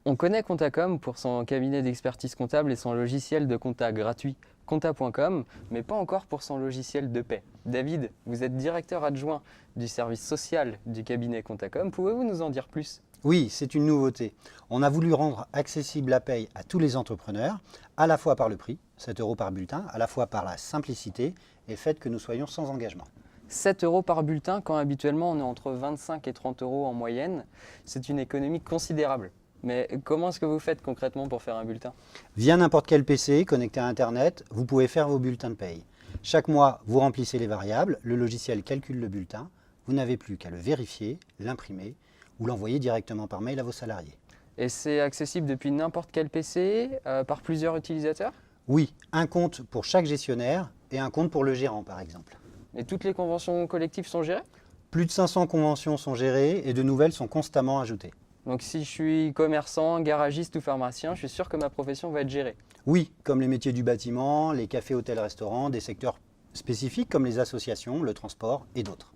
On connaît Comptacom pour son cabinet d'expertise comptable et son logiciel de compta gratuit compta.com, mais pas encore pour son logiciel de paie. David, vous êtes directeur adjoint du service social du cabinet Comptacom. Pouvez-vous nous en dire plus? Oui, c'est une nouveauté. On a voulu rendre accessible la paye à tous les entrepreneurs, à la fois par le prix, 7 € par bulletin, à la fois par la simplicité et le fait que nous soyons sans engagement. 7 € par bulletin quand habituellement on est entre 25 et 30 € en moyenne. C'est une économie considérable. Mais comment est-ce que vous faites concrètement pour faire un bulletin? Via n'importe quel PC connecté à Internet, vous pouvez faire vos bulletins de paye. Chaque mois, vous remplissez les variables, le logiciel calcule le bulletin, vous n'avez plus qu'à le vérifier, l'imprimer ou l'envoyer directement par mail à vos salariés. Et c'est accessible depuis n'importe quel PC, par plusieurs utilisateurs? Oui, un compte pour chaque gestionnaire et un compte pour le gérant par exemple. Et toutes les conventions collectives sont gérées? Plus de 500 conventions sont gérées et de nouvelles sont constamment ajoutées. Donc si je suis commerçant, garagiste ou pharmacien, je suis sûr que ma profession va être gérée. Oui, comme les métiers du bâtiment, les cafés, hôtels, restaurants, des secteurs spécifiques comme les associations, le transport et d'autres.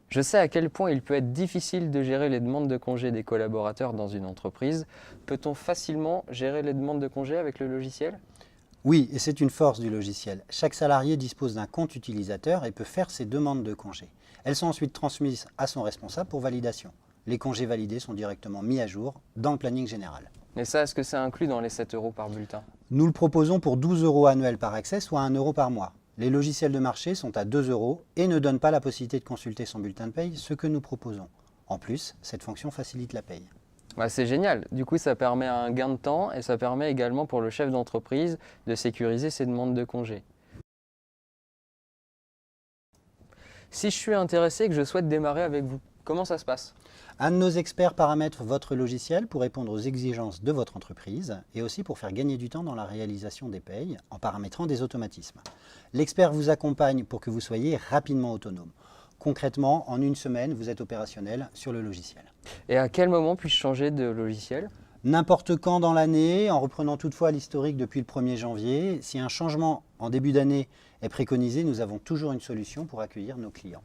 Je sais à quel point il peut être difficile de gérer les demandes de congés des collaborateurs dans une entreprise. Peut-on facilement gérer les demandes de congés avec le logiciel? Oui, et c'est une force du logiciel. Chaque salarié dispose d'un compte utilisateur et peut faire ses demandes de congés. Elles sont ensuite transmises à son responsable pour validation. Les congés validés sont directement mis à jour dans le planning général. Mais ça, est-ce que c'est inclus dans les 7 € par bulletin? Nous le proposons pour 12 € annuels par accès, soit 1 € par mois. Les logiciels de marché sont à 2 € et ne donnent pas la possibilité de consulter son bulletin de paye, ce que nous proposons. En plus, cette fonction facilite la paye. Bah, c'est génial. Du coup, ça permet un gain de temps et ça permet également pour le chef d'entreprise de sécuriser ses demandes de congés. Si je suis intéressé et que je souhaite démarrer avec vous, comment ça se passe? Un de nos experts paramètre votre logiciel pour répondre aux exigences de votre entreprise et aussi pour faire gagner du temps dans la réalisation des payes en paramétrant des automatismes. L'expert vous accompagne pour que vous soyez rapidement autonome. Concrètement, en une semaine, vous êtes opérationnel sur le logiciel. Et à quel moment puis-je changer de logiciel? N'importe quand dans l'année, en reprenant toutefois l'historique depuis le 1er janvier, si un changement en début d'année est préconisé, nous avons toujours une solution pour accueillir nos clients.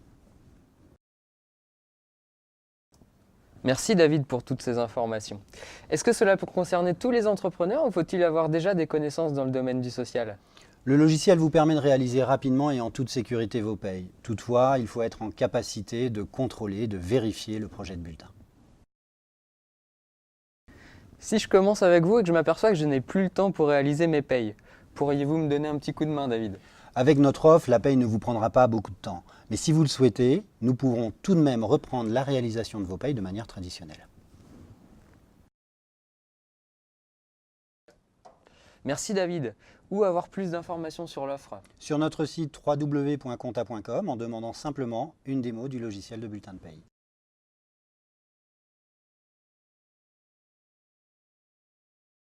Merci David pour toutes ces informations. Est-ce que cela peut concerner tous les entrepreneurs ou faut-il avoir déjà des connaissances dans le domaine du social? Le logiciel vous permet de réaliser rapidement et en toute sécurité vos payes. Toutefois, il faut être en capacité de contrôler, de vérifier le projet de bulletin. Si je commence avec vous et que je m'aperçois que je n'ai plus le temps pour réaliser mes payes, pourriez-vous me donner un petit coup de main, David? Avec notre offre, la paye ne vous prendra pas beaucoup de temps. Mais si vous le souhaitez, nous pourrons tout de même reprendre la réalisation de vos payes de manière traditionnelle. Merci David. Où avoir plus d'informations sur l'offre? Sur notre site www.compta.com en demandant simplement une démo du logiciel de bulletin de paye.